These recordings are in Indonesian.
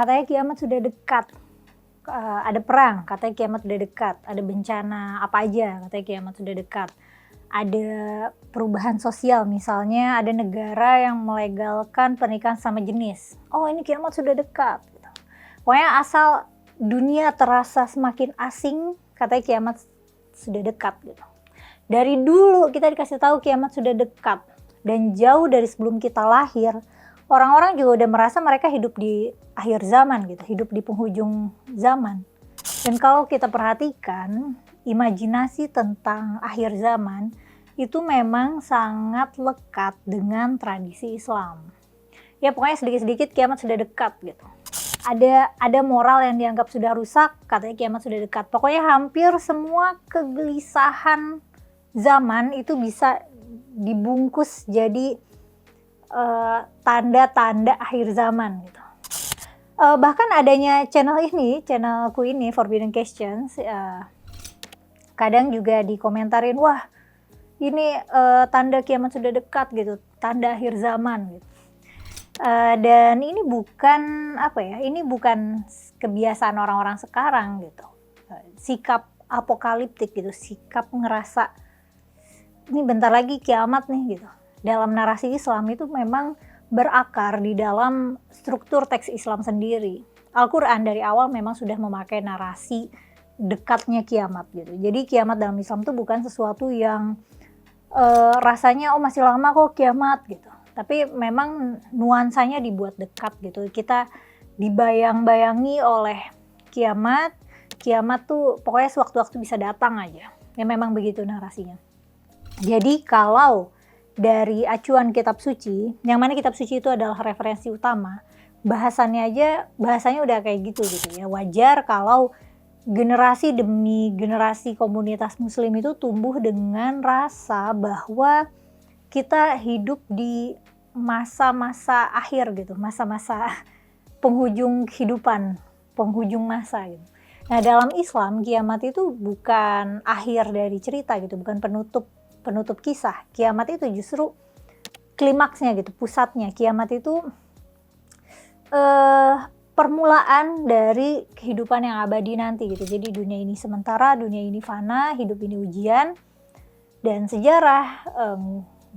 katanya kiamat sudah dekat. Ada perang, katanya kiamat sudah dekat. Ada bencana apa aja, katanya kiamat sudah dekat. Ada perubahan sosial, misalnya ada negara yang melegalkan pernikahan sama jenis. Oh, ini kiamat sudah dekat. Gitu. Pokoknya asal dunia terasa semakin asing, katanya kiamat sudah dekat. Gitu. Dari dulu kita dikasih tahu kiamat sudah dekat. Dan jauh dari sebelum kita lahir, orang-orang juga udah merasa mereka hidup di akhir zaman gitu, hidup di penghujung zaman. Dan kalau kita perhatikan, imajinasi tentang akhir zaman itu memang sangat lekat dengan tradisi Islam. Ya pokoknya sedikit-sedikit kiamat sudah dekat gitu. Ada moral yang dianggap sudah rusak, katanya kiamat sudah dekat. Pokoknya hampir semua kegelisahan zaman itu bisa dibungkus jadi tanda-tanda akhir zaman gitu. Bahkan adanya channelku ini Forbidden Questions, kadang juga dikomentarin, wah ini tanda kiamat sudah dekat gitu, tanda akhir zaman gitu. Dan ini bukan ini bukan kebiasaan orang-orang sekarang gitu. Sikap apokaliptik gitu, sikap ngerasa ini bentar lagi kiamat nih gitu. Dalam narasi Islam itu memang berakar di dalam struktur teks Islam sendiri. Al-Quran dari awal memang sudah memakai narasi dekatnya kiamat gitu. Jadi kiamat dalam Islam itu bukan sesuatu yang rasanya masih lama kok kiamat gitu. Tapi memang nuansanya dibuat dekat gitu. Kita dibayang-bayangi oleh kiamat. Kiamat tuh pokoknya sewaktu-waktu bisa datang aja. Ya memang begitu narasinya. Jadi kalau dari acuan kitab suci, yang mana kitab suci itu adalah referensi utama, bahasanya udah kayak gitu ya. Wajar kalau generasi demi generasi komunitas muslim itu tumbuh dengan rasa bahwa kita hidup di masa-masa akhir gitu, masa-masa penghujung kehidupan, penghujung masa gitu. Nah dalam Islam kiamat itu bukan akhir dari cerita gitu, bukan penutup kisah. Kiamat itu justru klimaksnya gitu, pusatnya. Kiamat itu permulaan dari kehidupan yang abadi nanti gitu. Jadi dunia ini sementara, dunia ini fana, hidup ini ujian, dan sejarah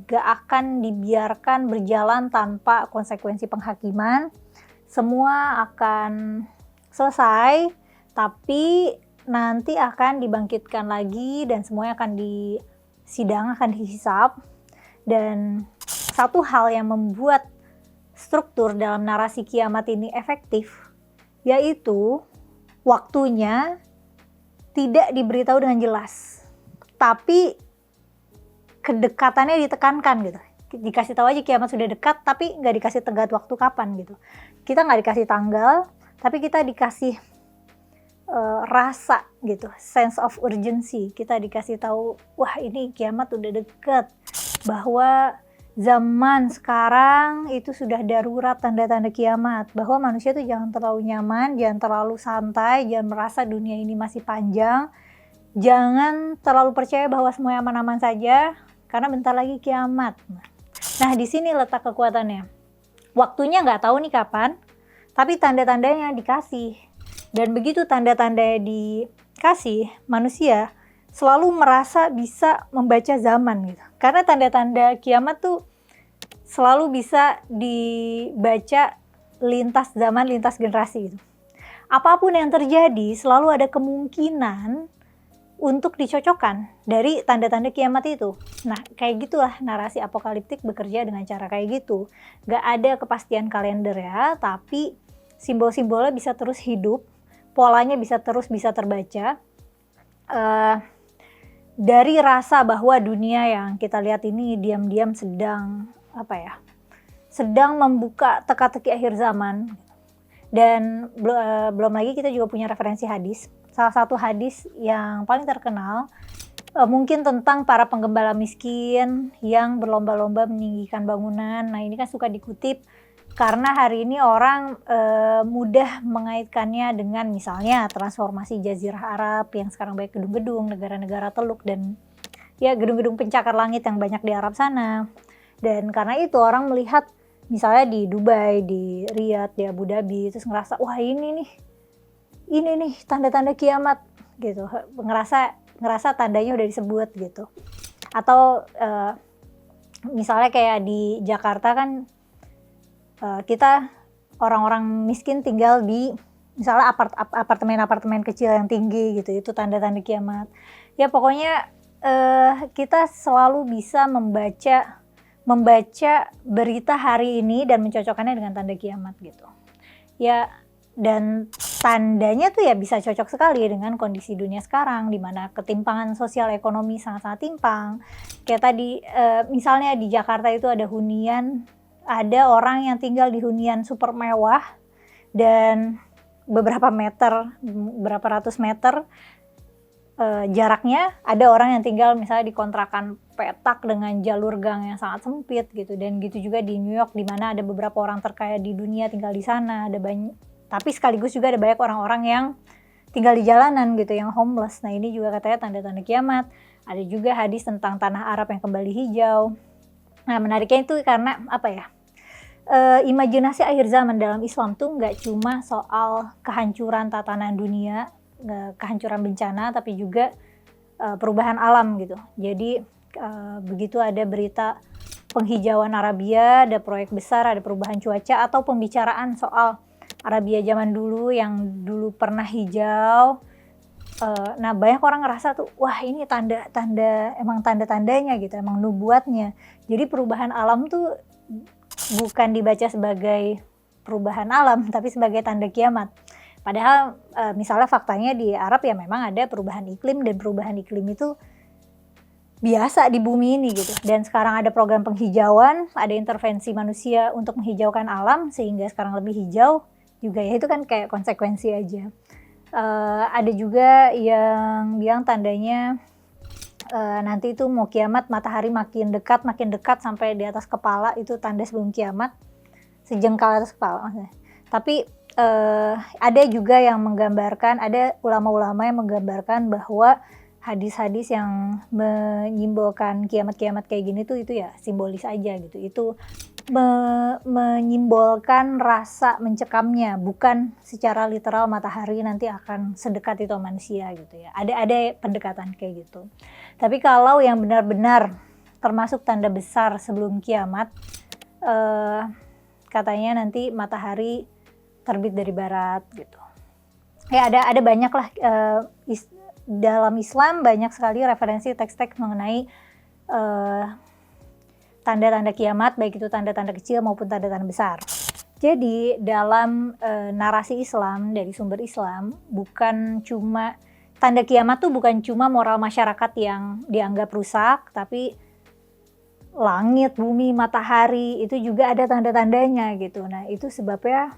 gak akan dibiarkan berjalan tanpa konsekuensi penghakiman. Semua akan selesai, tapi nanti akan dibangkitkan lagi dan semuanya akan sidang, akan dihisab. Dan satu hal yang membuat struktur dalam narasi kiamat ini efektif, yaitu waktunya tidak diberitahu dengan jelas, tapi kedekatannya ditekankan gitu. Dikasih tahu aja kiamat sudah dekat, tapi nggak dikasih tenggat waktu kapan gitu. Kita nggak dikasih tanggal, tapi kita dikasih rasa gitu, sense of urgency. Kita dikasih tahu, wah ini kiamat udah deket, bahwa zaman sekarang itu sudah darurat tanda-tanda kiamat, bahwa manusia tuh jangan terlalu nyaman, jangan terlalu santai, jangan merasa dunia ini masih panjang, jangan terlalu percaya bahwa semuanya aman-aman saja, karena bentar lagi kiamat. Nah di sini letak kekuatannya. Waktunya nggak tahu nih kapan, tapi tanda-tandanya dikasih. Dan begitu tanda-tanda dikasih, manusia selalu merasa bisa membaca zaman gitu. Karena tanda-tanda kiamat tuh selalu bisa dibaca lintas zaman, lintas generasi gitu. Apapun yang terjadi selalu ada kemungkinan untuk dicocokkan dari tanda-tanda kiamat itu. Nah kayak gitulah narasi apokaliptik bekerja dengan cara kayak gitu. Gak ada kepastian kalender ya, tapi simbol-simbolnya bisa terus hidup, polanya bisa terbaca. Dari rasa bahwa dunia yang kita lihat ini diam-diam sedang membuka teka-teki akhir zaman. Dan belum lagi kita juga punya referensi hadis. Salah satu hadis yang paling terkenal mungkin tentang para penggembala miskin yang berlomba-lomba meninggikan bangunan. Nah ini kan suka dikutip karena hari ini orang mudah mengaitkannya dengan misalnya transformasi Jazirah Arab yang sekarang banyak gedung-gedung, negara-negara teluk, dan ya gedung-gedung pencakar langit yang banyak di Arab sana. Dan karena itu orang melihat misalnya di Dubai, di Riyadh, di Abu Dhabi, terus ngerasa wah ini nih tanda-tanda kiamat gitu, ngerasa tandanya udah disebut gitu. Atau misalnya kayak di Jakarta kan kita orang-orang miskin tinggal di misalnya apartemen-apartemen kecil yang tinggi gitu, itu tanda-tanda kiamat. Ya pokoknya kita selalu bisa membaca berita hari ini dan mencocokkannya dengan tanda kiamat gitu. Ya, dan tandanya tuh ya bisa cocok sekali dengan kondisi dunia sekarang, di mana ketimpangan sosial ekonomi sangat-sangat timpang. Kayak tadi misalnya di Jakarta itu ada orang yang tinggal di hunian super mewah, dan beberapa ratus meter jaraknya ada orang yang tinggal misalnya di kontrakan petak dengan jalur gang yang sangat sempit gitu. Dan gitu juga di New York, di mana ada beberapa orang terkaya di dunia tinggal di sana, tapi sekaligus juga ada banyak orang-orang yang tinggal di jalanan gitu, yang homeless. Nah ini juga katanya tanda-tanda kiamat. Ada juga hadis tentang tanah Arab yang kembali hijau. Nah menariknya itu karena apa ya, imajinasi akhir zaman dalam Islam tuh nggak cuma soal kehancuran tatanan dunia, kehancuran bencana, tapi juga perubahan alam gitu. Jadi begitu ada berita penghijauan Arabia, ada proyek besar, ada perubahan cuaca, atau pembicaraan soal Arabia zaman dulu yang dulu pernah hijau, nah banyak orang ngerasa tuh wah ini emang tanda-tandanya gitu, emang nubuatnya. Jadi perubahan alam tuh bukan dibaca sebagai perubahan alam, tapi sebagai tanda kiamat. Padahal misalnya faktanya di Arab ya memang ada perubahan iklim, dan perubahan iklim itu biasa di bumi ini gitu. Dan sekarang ada program penghijauan, ada intervensi manusia untuk menghijaukan alam sehingga sekarang lebih hijau juga, ya itu kan kayak konsekuensi aja. Ada juga yang bilang tandanya nanti itu mau kiamat, matahari makin dekat sampai di atas kepala, itu tanda sebelum kiamat, sejengkal atas kepala maksudnya. Tapi ada juga yang menggambarkan, ada ulama-ulama yang menggambarkan bahwa hadis-hadis yang menyimbolkan kiamat-kiamat kayak gini tuh itu ya simbolis aja gitu. Itu menyimbolkan rasa mencekamnya, bukan secara literal matahari nanti akan sedekat itu manusia gitu ya. Ada pendekatan kayak gitu. Tapi kalau yang benar-benar termasuk tanda besar sebelum kiamat, katanya nanti matahari terbit dari barat gitu. Ya ada banyak lah, dalam Islam banyak sekali referensi teks-teks mengenai tanda-tanda kiamat, baik itu tanda-tanda kecil maupun tanda-tanda besar. Jadi dalam narasi Islam, dari sumber Islam, bukan cuma tanda kiamat tuh bukan cuma moral masyarakat yang dianggap rusak, tapi langit, bumi, matahari itu juga ada tanda-tandanya gitu. Nah itu sebabnya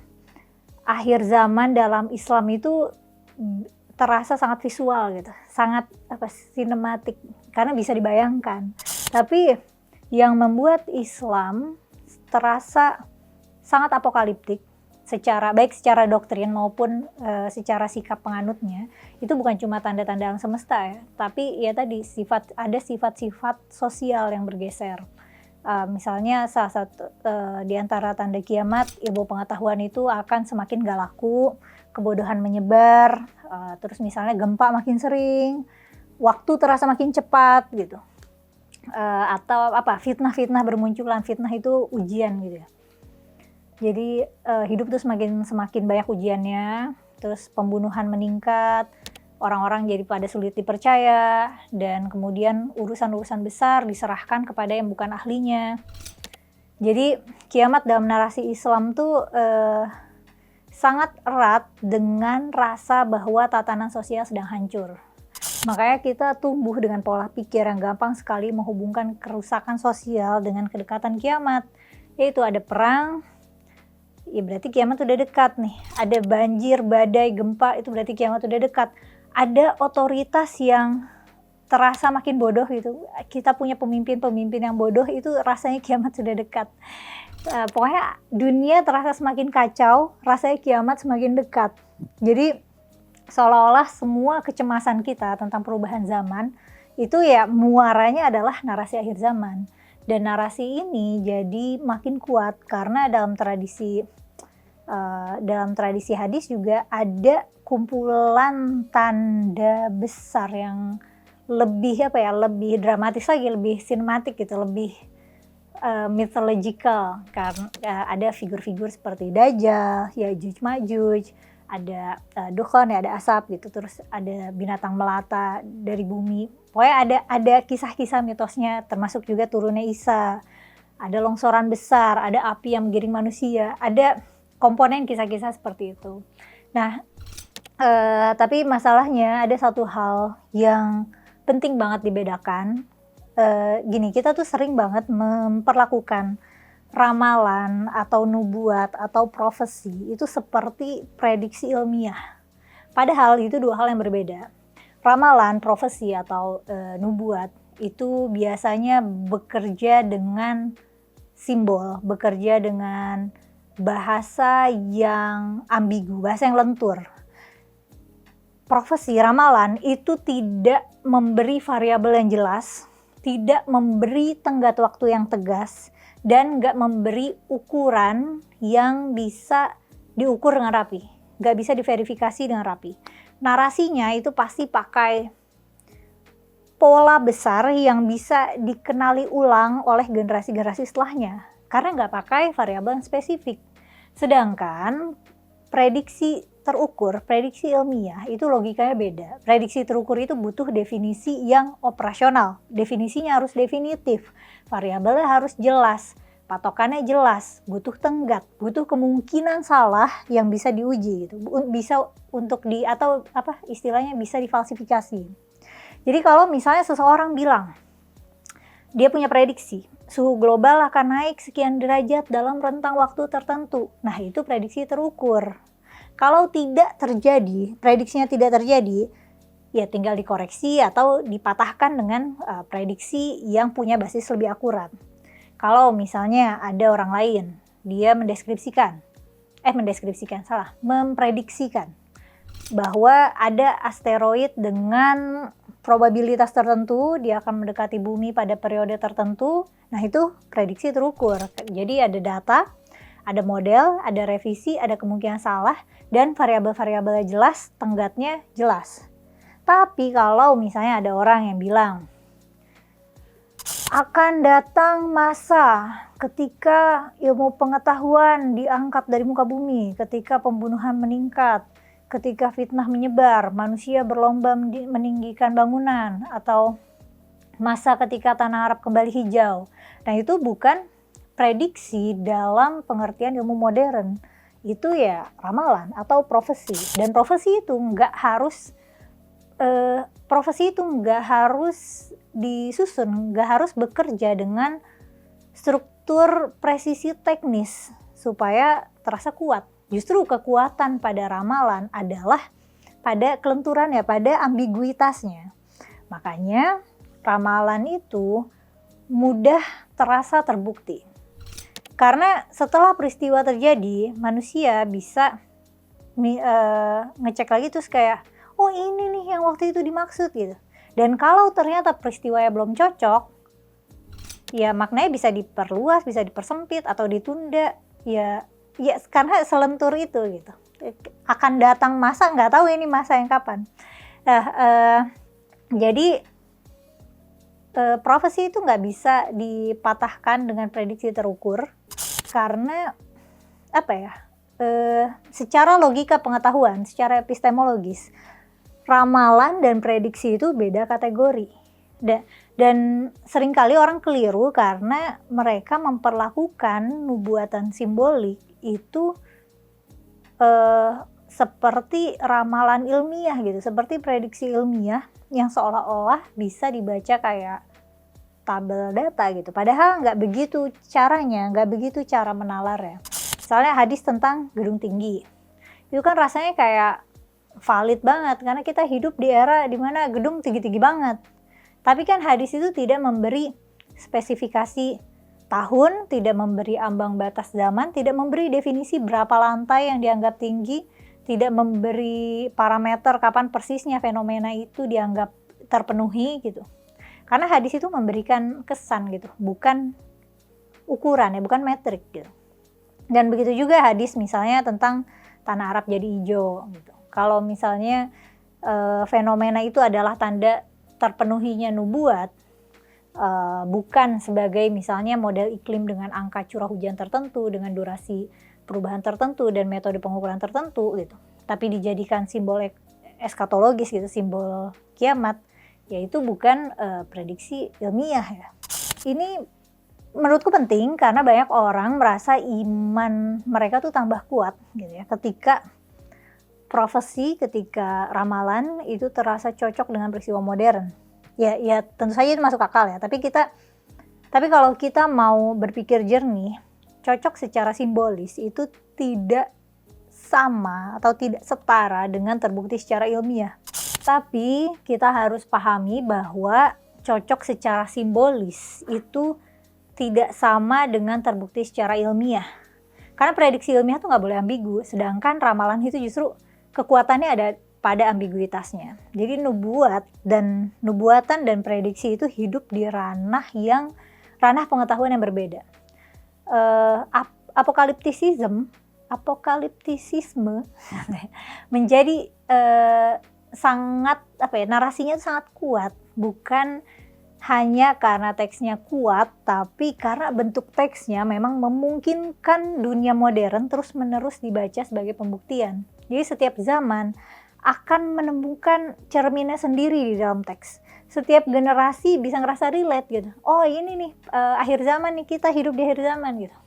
akhir zaman dalam Islam itu terasa sangat visual gitu, sangat sinematik, karena bisa dibayangkan. Tapi yang membuat Islam terasa sangat apokaliptik baik secara doktrin maupun secara sikap penganutnya, itu bukan cuma tanda-tanda alam semesta ya, tapi ya tadi ada sifat-sifat sosial yang bergeser. Misalnya salah satu di antara tanda kiamat, ilmu pengetahuan itu akan semakin gak laku, kebodohan menyebar, terus misalnya gempa makin sering, waktu terasa makin cepat gitu. Atau fitnah-fitnah bermunculan. Fitnah itu ujian gitu ya. Jadi hidup tuh semakin banyak ujiannya, terus pembunuhan meningkat, orang-orang jadi pada sulit dipercaya, dan kemudian urusan-urusan besar diserahkan kepada yang bukan ahlinya. Jadi kiamat dalam narasi Islam tuh sangat erat dengan rasa bahwa tatanan sosial sedang hancur. Makanya kita tumbuh dengan pola pikir yang gampang sekali menghubungkan kerusakan sosial dengan kedekatan kiamat. Yaitu ada perang, ya berarti kiamat udah dekat nih. Ada banjir, badai, gempa, itu berarti kiamat udah dekat. Ada otoritas yang terasa makin bodoh gitu. Kita punya pemimpin-pemimpin yang bodoh, itu rasanya kiamat sudah dekat. Pokoknya dunia terasa semakin kacau, rasanya kiamat semakin dekat. Jadi seolah-olah semua kecemasan kita tentang perubahan zaman itu ya muaranya adalah narasi akhir zaman. Dan narasi ini jadi makin kuat karena dalam tradisi hadis juga ada kumpulan tanda besar yang lebih lebih dramatis lagi, lebih sinematik gitu, lebih mythological, karena ada figur-figur seperti Dajjal, Yajuj Majuj, ada Dukhan ya, ada asap gitu, terus ada binatang melata dari bumi. Pokoknya ada kisah-kisah mitosnya, termasuk juga turunnya Isa, ada longsoran besar, ada api yang menggiring manusia, ada komponen kisah-kisah seperti itu. Nah, tapi masalahnya ada satu hal yang penting banget dibedakan. Gini, kita tuh sering banget memperlakukan ramalan atau nubuat atau profesi itu seperti prediksi ilmiah. Padahal itu dua hal yang berbeda. Ramalan, profesi atau nubuat itu biasanya bekerja dengan simbol, bekerja dengan bahasa yang ambigu, bahasa yang lentur. Profesi, ramalan itu tidak memberi variabel yang jelas, tidak memberi tenggat waktu yang tegas, dan nggak memberi ukuran yang bisa diukur dengan rapi, nggak bisa diverifikasi dengan rapi. Narasinya itu pasti pakai pola besar yang bisa dikenali ulang oleh generasi-generasi setelahnya, karena nggak pakai variabel yang spesifik. Sedangkan prediksi terukur, prediksi ilmiah itu logikanya beda. Prediksi terukur itu butuh definisi yang operasional. Definisinya harus definitif, variabelnya harus jelas, patokannya jelas, butuh tenggat, butuh kemungkinan salah yang bisa diuji gitu. Bisa untuk istilahnya bisa difalsifikasi. Jadi kalau misalnya seseorang bilang dia punya prediksi suhu global akan naik sekian derajat dalam rentang waktu tertentu. Nah, itu prediksi terukur. Kalau tidak terjadi, prediksinya tidak terjadi, ya tinggal dikoreksi atau dipatahkan dengan prediksi yang punya basis lebih akurat. Kalau misalnya ada orang lain, dia memprediksikan bahwa ada asteroid dengan probabilitas tertentu, dia akan mendekati bumi pada periode tertentu. Nah, itu prediksi terukur. Jadi ada data, ada model, ada revisi, ada kemungkinan salah, dan variabel-variabelnya jelas, tenggatnya jelas. Tapi kalau misalnya ada orang yang bilang, akan datang masa ketika ilmu pengetahuan diangkat dari muka bumi, ketika pembunuhan meningkat, ketika fitnah menyebar, manusia berlomba meninggikan bangunan, atau masa ketika tanah Arab kembali hijau. Nah, itu bukan prediksi dalam pengertian ilmu modern. Itu ya ramalan atau profesi. Dan profesi itu nggak harus disusun, nggak harus bekerja dengan struktur presisi teknis supaya terasa kuat. Justru kekuatan pada ramalan adalah pada kelenturannya, pada ambiguitasnya. Makanya ramalan itu mudah terasa terbukti. Karena setelah peristiwa terjadi, manusia bisa ngecek lagi terus kayak, oh ini nih yang waktu itu dimaksud gitu. Dan kalau ternyata peristiwanya belum cocok, ya maknanya bisa diperluas, bisa dipersempit atau ditunda. Ya karena selentur itu gitu. Akan datang masa, nggak tahu ini masa yang kapan. Nah, jadi profesi itu nggak bisa dipatahkan dengan prediksi terukur karena secara logika pengetahuan, secara epistemologis, ramalan dan prediksi itu beda kategori. Dan seringkali orang keliru karena mereka memperlakukan nubuatan simbolik itu seperti ramalan ilmiah gitu, seperti prediksi ilmiah yang seolah-olah bisa dibaca kayak tabel data gitu. Padahal nggak begitu caranya, nggak begitu cara menalarnya. Misalnya hadis tentang gedung tinggi, itu kan rasanya kayak valid banget karena kita hidup di era dimana gedung tinggi-tinggi banget. Tapi kan hadis itu tidak memberi spesifikasi tahun, tidak memberi ambang batas zaman, tidak memberi definisi berapa lantai yang dianggap tinggi, tidak memberi parameter kapan persisnya fenomena itu dianggap terpenuhi gitu. Karena hadis itu memberikan kesan gitu, bukan ukuran ya, bukan metrik gitu. Dan begitu juga hadis misalnya tentang tanah Arab jadi hijau gitu. Kalau misalnya fenomena itu adalah tanda terpenuhinya nubuat, bukan sebagai misalnya model iklim dengan angka curah hujan tertentu, dengan durasi perubahan tertentu dan metode pengukuran tertentu gitu, tapi dijadikan simbol eskatologis gitu, simbol kiamat, yaitu bukan prediksi ilmiah ya. Ini menurutku penting karena banyak orang merasa iman mereka tuh tambah kuat gitu ya ketika profesi, ketika ramalan itu terasa cocok dengan peristiwa modern. Ya tentu saja itu masuk akal ya, tapi kalau kita mau berpikir jernih, cocok secara simbolis itu tidak sama atau tidak setara dengan terbukti secara ilmiah. Tapi kita harus pahami bahwa cocok secara simbolis itu tidak sama dengan terbukti secara ilmiah. Karena prediksi ilmiah tuh nggak boleh ambigu, sedangkan ramalan itu justru kekuatannya ada pada ambiguitasnya. Jadi nubuatan dan prediksi itu hidup di ranah pengetahuan yang berbeda. Apokaliptisisme menjadi sangat narasinya sangat kuat, bukan hanya karena teksnya kuat, tapi karena bentuk teksnya memang memungkinkan dunia modern terus-menerus dibaca sebagai pembuktian. Jadi setiap zaman akan menemukan cerminnya sendiri di dalam teks. Setiap generasi bisa ngerasa relate gitu. Oh ini nih akhir zaman nih, kita hidup di akhir zaman gitu.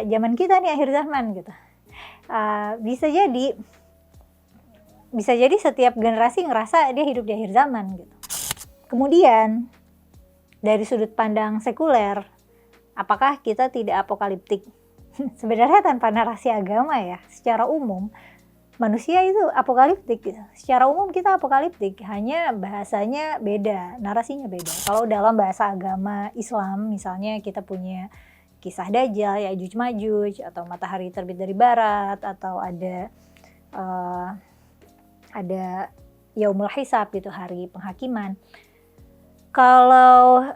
Zaman kita nih akhir zaman gitu. Bisa jadi setiap generasi ngerasa dia hidup di akhir zaman gitu. Kemudian dari sudut pandang sekuler, apakah kita tidak apokaliptik? Sebenarnya tanpa narasi agama ya, secara umum manusia itu apokaliptik gitu. Secara umum kita apokaliptik, hanya bahasanya beda, narasinya beda. Kalau dalam bahasa agama Islam misalnya kita punya kisah Dajjal, Ya'juj Ma'juj, atau matahari terbit dari barat, atau ada Yaumul Hisab gitu, hari penghakiman. Kalau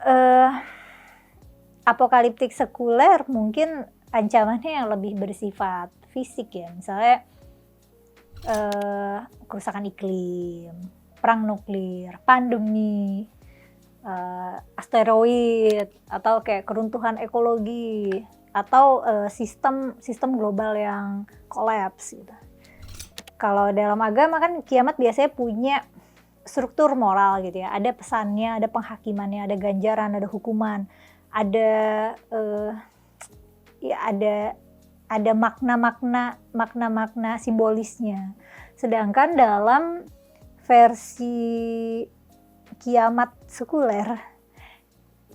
apokaliptik sekuler mungkin ancamannya yang lebih bersifat fisik ya, misalnya kerusakan iklim, perang nuklir, pandemi, asteroid, atau kayak keruntuhan ekologi, atau sistem global yang kolaps gitu. Kalau dalam agama kan kiamat biasanya punya struktur moral gitu ya, ada pesannya, ada penghakimannya, ada ganjaran, ada hukuman, ada ada makna-makna simbolisnya. Sedangkan dalam versi kiamat sekuler,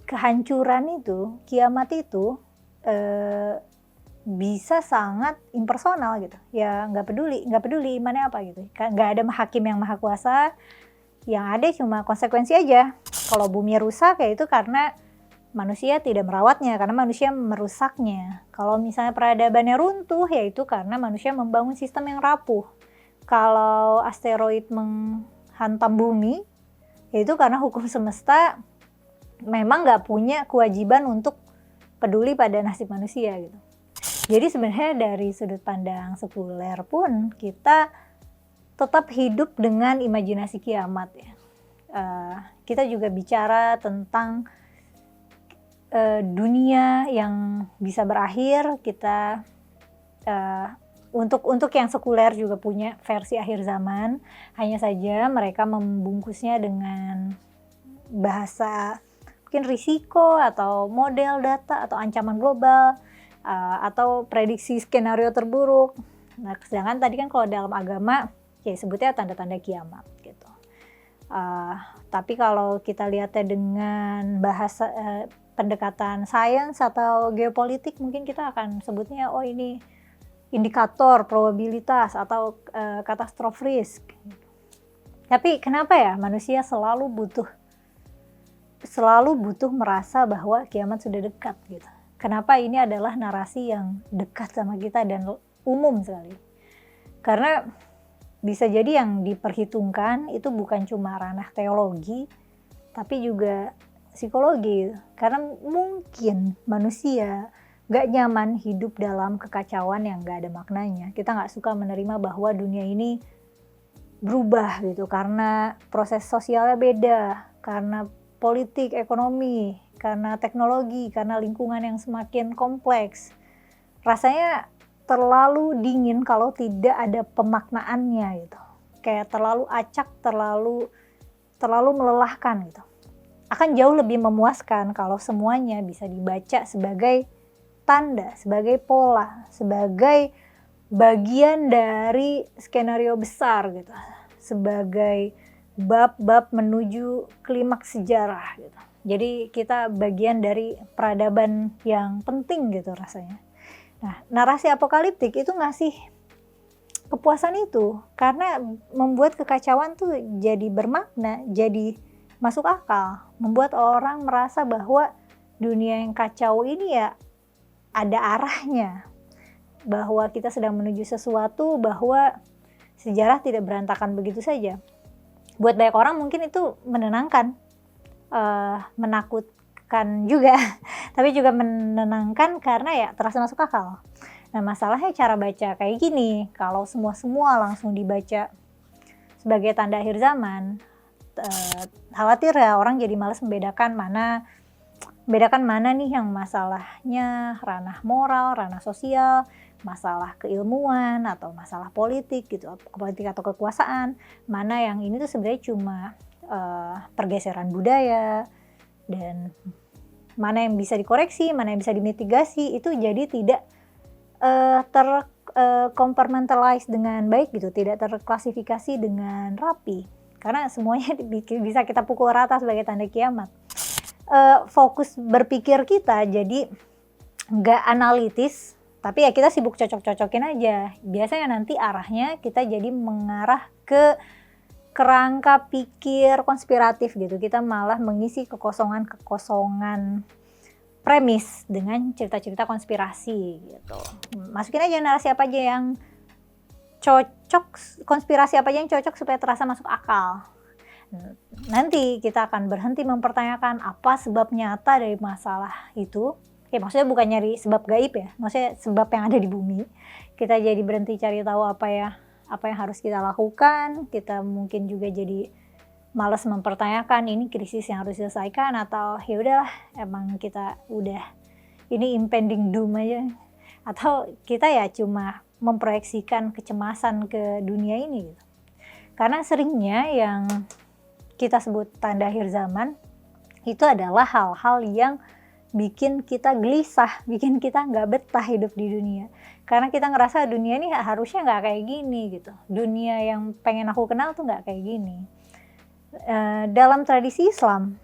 kehancuran itu, kiamat itu bisa sangat impersonal gitu. Ya nggak peduli imannya apa gitu. Nggak ada hakim yang maha kuasa, yang ada cuma konsekuensi aja. Kalau bumi rusak ya itu karena manusia tidak merawatnya, karena manusia merusaknya. Kalau misalnya peradabannya runtuh, ya itu karena manusia membangun sistem yang rapuh. Kalau asteroid menghantam bumi, ya itu karena hukum semesta memang nggak punya kewajiban untuk peduli pada nasib manusia gitu. Jadi sebenarnya dari sudut pandang sekuler pun kita tetap hidup dengan imajinasi kiamat ya. Kita juga bicara tentang dunia yang bisa berakhir. Kita untuk yang sekuler juga punya versi akhir zaman, hanya saja mereka membungkusnya dengan bahasa mungkin risiko atau model data atau ancaman global atau prediksi skenario terburuk. Nah, sedangkan tadi kan kalau dalam agama ya sebutnya tanda-tanda kiamat gitu. Tapi kalau kita lihatnya dengan bahasa pendekatan sains atau geopolitik, mungkin kita akan sebutnya oh ini indikator probabilitas atau katastrof risk. Tapi kenapa ya manusia selalu butuh merasa bahwa kiamat sudah dekat gitu? Kenapa ini adalah narasi yang dekat sama kita dan umum sekali? Karena bisa jadi yang diperhitungkan itu bukan cuma ranah teologi, tapi juga psikologi. Karena mungkin manusia gak nyaman hidup dalam kekacauan yang gak ada maknanya. Kita gak suka menerima bahwa dunia ini berubah gitu, karena proses sosialnya beda, karena politik, ekonomi, karena teknologi, karena lingkungan yang semakin kompleks. Rasanya terlalu dingin kalau tidak ada pemaknaannya gitu. Kayak terlalu acak, terlalu melelahkan gitu. Akan jauh lebih memuaskan kalau semuanya bisa dibaca sebagai tanda, sebagai pola, sebagai bagian dari skenario besar gitu. Sebagai bab-bab menuju klimaks sejarah gitu. Jadi kita bagian dari peradaban yang penting gitu rasanya. Nah, narasi apokaliptik itu ngasih kepuasan itu karena membuat kekacauan tuh jadi bermakna, jadi masuk akal, membuat orang merasa bahwa dunia yang kacau ini ya ada arahnya, bahwa kita sedang menuju sesuatu, bahwa sejarah tidak berantakan begitu saja. Buat banyak orang mungkin itu menenangkan, menakutkan juga, tapi juga menenangkan karena ya terasa masuk akal. Nah, masalahnya cara baca kayak gini, kalau semua langsung dibaca sebagai tanda akhir zaman, khawatir ya orang jadi malas membedakan mana nih yang masalahnya ranah moral, ranah sosial, masalah keilmuan atau masalah politik gitu, politik atau kekuasaan, mana yang ini tuh sebenarnya cuma pergeseran budaya, dan mana yang bisa dikoreksi, mana yang bisa dimitigasi, itu jadi tidak compartmentalize dengan baik gitu, tidak terklasifikasi dengan rapi. Karena semuanya bisa kita pukul rata sebagai tanda kiamat. Fokus berpikir kita jadi nggak analitis, tapi ya kita sibuk cocok-cocokin aja. Biasanya nanti arahnya kita jadi mengarah ke kerangka pikir konspiratif gitu. Kita malah mengisi kekosongan premis dengan cerita-cerita konspirasi gitu. Masukin aja narasi apa aja yang cocok, konspirasi apa aja yang cocok supaya terasa masuk akal. Nanti kita akan berhenti mempertanyakan apa sebab nyata dari masalah itu. Ya maksudnya bukan nyari sebab gaib ya, maksudnya sebab yang ada di bumi. Kita jadi berhenti cari tahu apa yang harus kita lakukan. Kita mungkin juga jadi malas mempertanyakan ini krisis yang harus diselesaikan, atau ya udahlah emang kita udah ini impending doom aja, atau kita ya cuma memproyeksikan kecemasan ke dunia ini gitu. Karena seringnya yang kita sebut tanda akhir zaman itu adalah hal-hal yang bikin kita gelisah, bikin kita nggak betah hidup di dunia. Karena kita ngerasa dunia ini harusnya nggak kayak gini gitu. Dunia yang pengen aku kenal tuh nggak kayak gini. Dalam tradisi Islam,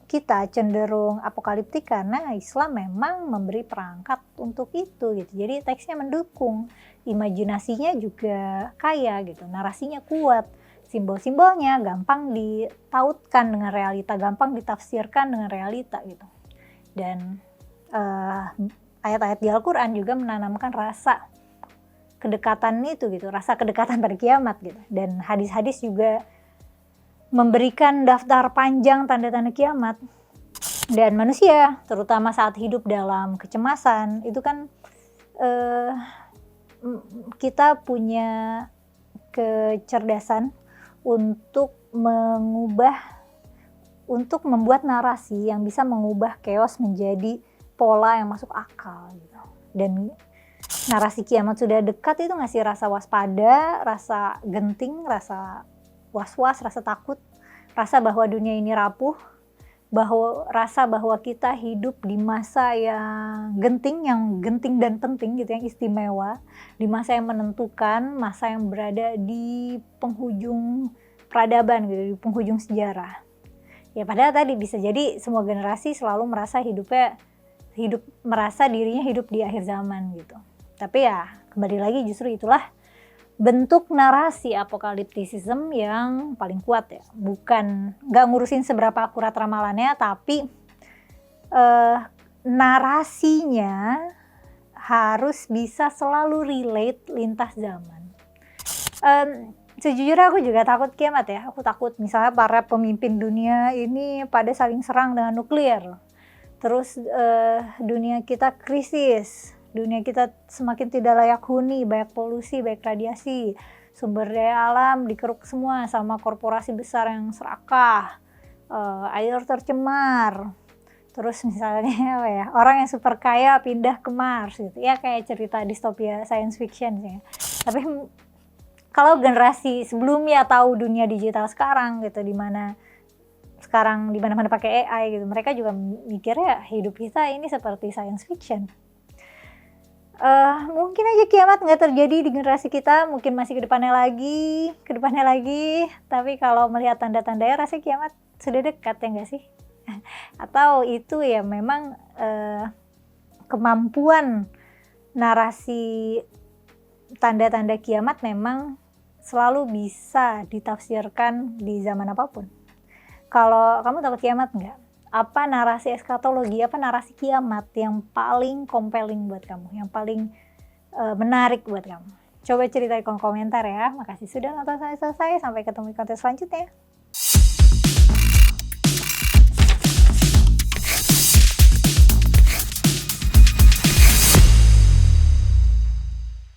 kita cenderung apokaliptik karena Islam memang memberi perangkat untuk itu gitu. Jadi teksnya mendukung, imajinasinya juga kaya gitu, narasinya kuat, simbol-simbolnya gampang ditautkan dengan realita, gampang ditafsirkan dengan realita gitu. Dan ayat-ayat di Al-Quran juga menanamkan rasa kedekatan itu gitu, rasa kedekatan pada kiamat gitu. Dan hadis-hadis juga memberikan daftar panjang tanda-tanda kiamat. Dan manusia, terutama saat hidup dalam kecemasan, itu kan kita punya kecerdasan untuk membuat narasi yang bisa mengubah chaos menjadi pola yang masuk akal gitu. Dan narasi kiamat sudah dekat itu ngasih rasa waspada, rasa genting, rasa was-was, rasa takut, rasa bahwa dunia ini rapuh, rasa bahwa kita hidup di masa yang genting dan penting gitu, yang istimewa, di masa yang menentukan, masa yang berada di penghujung peradaban gitu, di penghujung sejarah. Ya padahal tadi bisa jadi semua generasi selalu merasa merasa dirinya hidup di akhir zaman gitu. Tapi ya kembali lagi justru itulah bentuk narasi apokaliptisisme yang paling kuat ya. Bukan, nggak ngurusin seberapa akurat ramalannya, tapi narasinya harus bisa selalu relate lintas zaman. Sejujurnya aku juga takut kiamat ya, aku takut misalnya para pemimpin dunia ini pada saling serang dengan nuklir. Terus, dunia kita krisis, dunia kita semakin tidak layak huni, banyak polusi, banyak radiasi, sumber daya alam dikeruk semua sama korporasi besar yang serakah, air tercemar, terus misalnya apa ya, orang yang super kaya pindah ke Mars gitu, ya kayak cerita distopia science fiction sih ya. Tapi kalau generasi sebelumnya tahu dunia digital sekarang gitu, di mana sekarang di mana-mana pakai AI gitu, mereka juga mikirnya hidup kita ini seperti science fiction. Mungkin aja kiamat nggak terjadi di generasi kita, mungkin masih ke depannya lagi, tapi kalau melihat tanda-tandanya rasanya kiamat sudah dekat ya nggak sih? Atau itu ya memang, kemampuan narasi tanda-tanda kiamat memang selalu bisa ditafsirkan di zaman apapun. Kalau kamu takut kiamat nggak? Apa narasi eskatologi, apa narasi kiamat yang paling compelling buat kamu, yang paling menarik buat kamu? Coba cerita di kolom komentar ya. Makasih sudah nonton sampai selesai, sampai ketemu di konten selanjutnya.